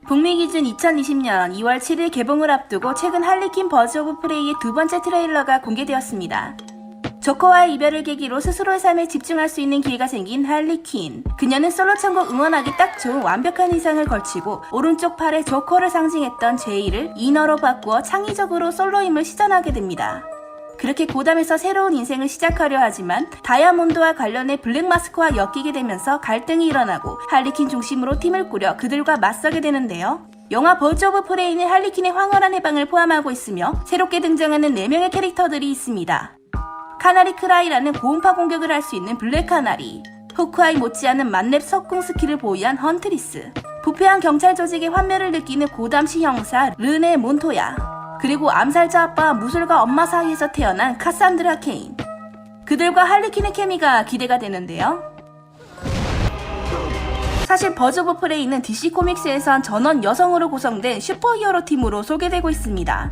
북미 기준 2020년 2월 7일 개봉을 앞두고 최근 할리퀸 버즈 오브 프레이의 두 번째 트레일러가 공개되었습니다. 조커와의 이별을 계기로 스스로의 삶에 집중할 수 있는 기회가 생긴 할리퀸. 그녀는 솔로 천국 응원하기 딱 좋은 완벽한 의상을 걸치고 오른쪽 팔에 조커를 상징했던 J를 이너로 바꾸어 창의적으로 솔로임을 시전하게 됩니다. 그렇게 고담에서 새로운 인생을 시작하려 하지만 다이아몬드와 관련해 블랙 마스크와 엮이게 되면서 갈등이 일어나고 할리퀸 중심으로 팀을 꾸려 그들과 맞서게 되는데요. 영화 버즈 오브 프레이는 할리퀸의 황홀한 해방을 포함하고 있으며 새롭게 등장하는 4명의 캐릭터들이 있습니다. 카나리 크라이라는 고음파 공격을 할 수 있는 블랙 카나리, 호크아이 못지않은 만렙 석궁 스킬을 보유한 헌트리스, 부패한 경찰 조직의 환멸을 느끼는 고담시 형사 르네 몬토야, 그리고 암살자 아빠와 무술가 엄마 사이에서 태어난 카산드라 케인. 그들과 할리퀸의 케미가 기대가 되는데요. 사실 버즈 오브 프레이는 DC 코믹스에선 전원 여성으로 구성된 슈퍼히어로 팀으로 소개되고 있습니다.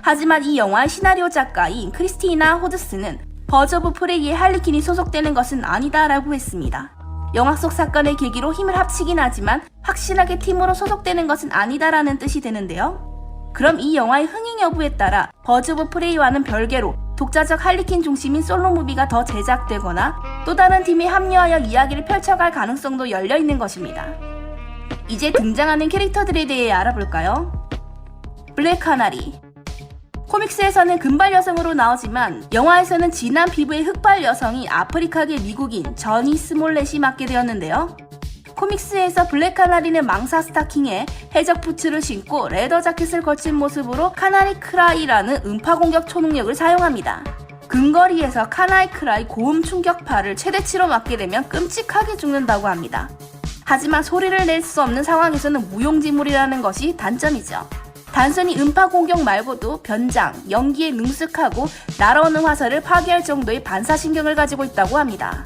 하지만 이 영화의 시나리오 작가인 크리스티나 호드스는 버즈 오브 프레이에 할리퀸이 소속되는 것은 아니다라고 했습니다. 영화 속 사건을 계기로 힘을 합치긴 하지만 확실하게 팀으로 소속되는 것은 아니다라는 뜻이 되는데요. 그럼 이 영화의 흥행 여부에 따라 버즈 오브 프레이와는 별개로 독자적 할리퀸 중심인 솔로 무비가 더 제작되거나 또 다른 팀이 합류하여 이야기를 펼쳐갈 가능성도 열려있는 것입니다. 이제 등장하는 캐릭터들에 대해 알아볼까요? 블랙 카나리. 코믹스에서는 금발 여성으로 나오지만 영화에서는 진한 피부의 흑발 여성이 아프리카계 미국인 저니 스몰렛이 맡게 되었는데요. 코믹스에서 블랙 카나리는 망사 스타킹에 해적 부츠를 신고 레더 자켓을 걸친 모습으로 카나리 크라이라는 음파 공격 초능력을 사용합니다. 근거리에서 카나리 크라이 고음 충격파를 최대치로 맞게 되면 끔찍하게 죽는다고 합니다. 하지만 소리를 낼 수 없는 상황에서는 무용지물이라는 것이 단점이죠. 단순히 음파 공격 말고도 변장, 연기에 능숙하고 날아오는 화살을 파괴할 정도의 반사신경을 가지고 있다고 합니다.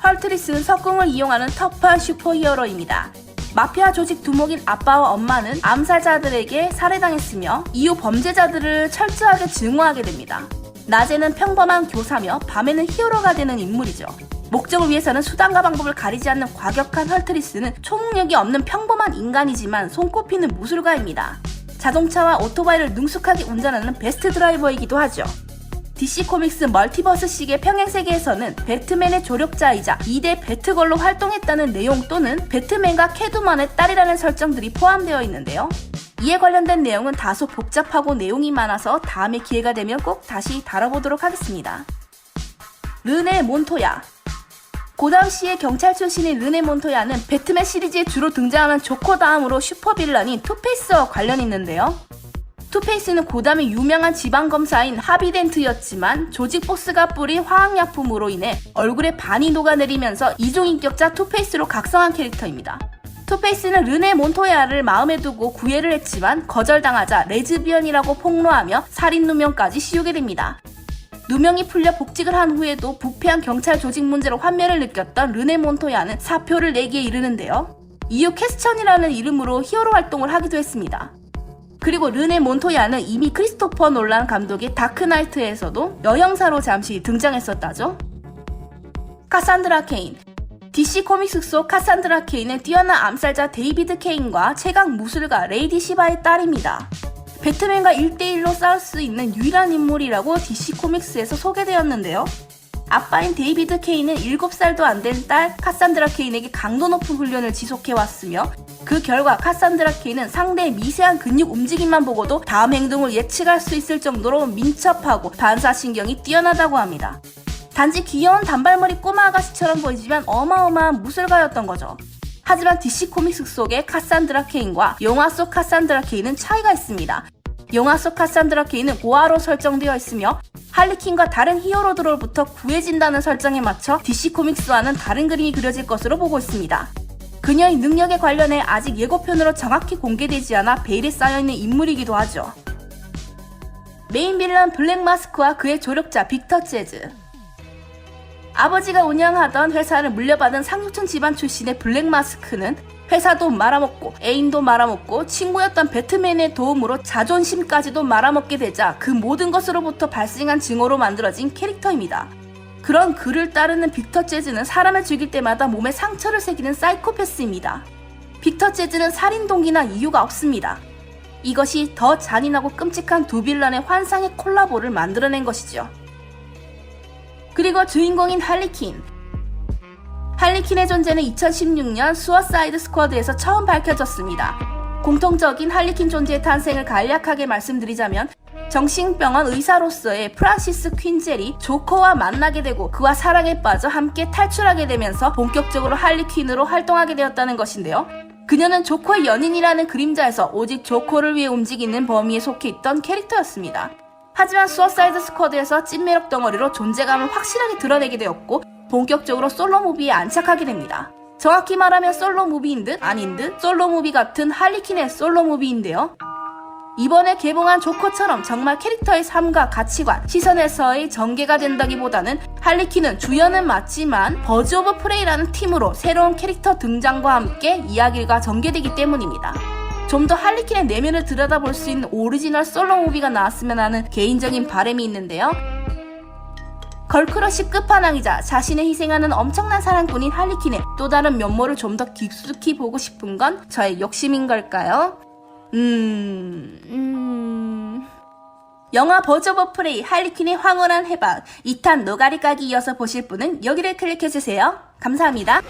헐트리스는 석궁을 이용하는 터프한 슈퍼히어로입니다. 마피아 조직 두목인 아빠와 엄마는 암살자들에게 살해당했으며 이후 범죄자들을 철저하게 증오하게 됩니다. 낮에는 평범한 교사며 밤에는 히어로가 되는 인물이죠. 목적을 위해서는 수단과 방법을 가리지 않는 과격한 헐트리스는 초능력이 없는 평범한 인간이지만 손꼽히는 무술가입니다. 자동차와 오토바이를 능숙하게 운전하는 베스트 드라이버이기도 하죠. DC 코믹스 멀티버스식의 평행세계에서는 배트맨의 조력자이자 2대 배트걸로 활동했다는 내용 또는 배트맨과 캐트우먼의 딸이라는 설정들이 포함되어 있는데요. 이에 관련된 내용은 다소 복잡하고 내용이 많아서 다음에 기회가 되면 꼭 다시 다뤄보도록 하겠습니다. 르네 몬토야. 고담시의 경찰 출신인 르네 몬토야는 배트맨 시리즈에 주로 등장하는 조커 다음으로 슈퍼빌런인 투페이스와 관련이 있는데요. 투페이스는 고담의 유명한 지방검사인 하비덴트였지만 조직 보스가 뿌린 화학약품으로 인해 얼굴에 반이 녹아내리면서 이중인격자 투페이스로 각성한 캐릭터입니다. 투페이스는 르네 몬토야를 마음에 두고 구애를 했지만 거절당하자 레즈비언이라고 폭로하며 살인 누명까지 씌우게 됩니다. 누명이 풀려 복직을 한 후에도 부패한 경찰 조직 문제로 환멸을 느꼈던 르네 몬토야는 사표를 내기에 이르는데요. 이후 캐스천이라는 이름으로 히어로 활동을 하기도 했습니다. 그리고 르네 몬토야는 이미 크리스토퍼 놀란 감독의 다크나이트에서도 여형사로 잠시 등장했었다죠. 카산드라 케인. DC 코믹스 속 카산드라 케인은 뛰어난 암살자 데이비드 케인과 최강 무술가 레이디 시바의 딸입니다. 배트맨과 1대1로 싸울 수 있는 유일한 인물이라고 DC 코믹스에서 소개되었는데요. 아빠인 데이비드 케인은 7살도 안 된 딸 카산드라 케인에게 강도 높은 훈련을 지속해왔으며 그 결과 카산드라 케인은 상대의 미세한 근육 움직임만 보고도 다음 행동을 예측할 수 있을 정도로 민첩하고 반사신경이 뛰어나다고 합니다. 단지 귀여운 단발머리 꼬마 아가씨처럼 보이지만 어마어마한 무술가였던 거죠. 하지만 DC 코믹스 속의 카산드라 케인과 영화 속 카산드라 케인은 차이가 있습니다. 영화 속 카산드라 케인은 고아로 설정되어 있으며 할리퀸과 다른 히어로들로부터 구해진다는 설정에 맞춰 DC 코믹스와는 다른 그림이 그려질 것으로 보고 있습니다. 그녀의 능력에 관련해 아직 예고편으로 정확히 공개되지 않아 베일에 쌓여있는 인물이기도 하죠. 메인 빌런 블랙 마스크와 그의 조력자 빅터 재즈. 아버지가 운영하던 회사를 물려받은 상류층 집안 출신의 블랙 마스크는 회사도 말아먹고 애인도 말아먹고 친구였던 배트맨의 도움으로 자존심까지도 말아먹게 되자 그 모든 것으로부터 발생한 증오로 만들어진 캐릭터입니다. 그런 그를 따르는 빅터 재즈는 사람을 죽일 때마다 몸에 상처를 새기는 사이코패스입니다. 빅터 재즈는 살인 동기나 이유가 없습니다. 이것이 더 잔인하고 끔찍한 두 빌런의 환상의 콜라보를 만들어낸 것이죠. 그리고 주인공인 할리퀸. 할리퀸의 존재는 2016년 수어사이드 스쿼드에서 처음 밝혀졌습니다. 공통적인 할리퀸 존재의 탄생을 간략하게 말씀드리자면 정신병원 의사로서의 프란시스 퀸젤이 조커와 만나게 되고 그와 사랑에 빠져 함께 탈출하게 되면서 본격적으로 할리퀸으로 활동하게 되었다는 것인데요. 그녀는 조커의 연인이라는 그림자에서 오직 조커를 위해 움직이는 범위에 속해 있던 캐릭터였습니다. 하지만 수어사이드 스쿼드에서 찐매력 덩어리로 존재감을 확실하게 드러내게 되었고 본격적으로 솔로 무비에 안착하게 됩니다. 정확히 말하면 솔로 무비인 듯 아닌 듯 솔로 무비 같은 할리퀸의 솔로 무비인데요. 이번에 개봉한 조커처럼 정말 캐릭터의 삶과 가치관, 시선에서의 전개가 된다기보다는 할리퀸은 주연은 맞지만 버즈 오브 프레이라는 팀으로 새로운 캐릭터 등장과 함께 이야기가 전개되기 때문입니다. 좀 더 할리퀸의 내면을 들여다볼 수 있는 오리지널 솔로 무비가 나왔으면 하는 개인적인 바람이 있는데요. 걸크러쉬 끝판왕이자 자신을 희생하는 엄청난 사랑꾼인 할리퀸의 또 다른 면모를 좀 더 깊숙이 보고 싶은 건 저의 욕심인 걸까요? 영화 버즈 오브 프레이 할리퀸의 황홀한 해방 2탄 노가리 까기 이어서 보실 분은 여기를 클릭해주세요. 감사합니다.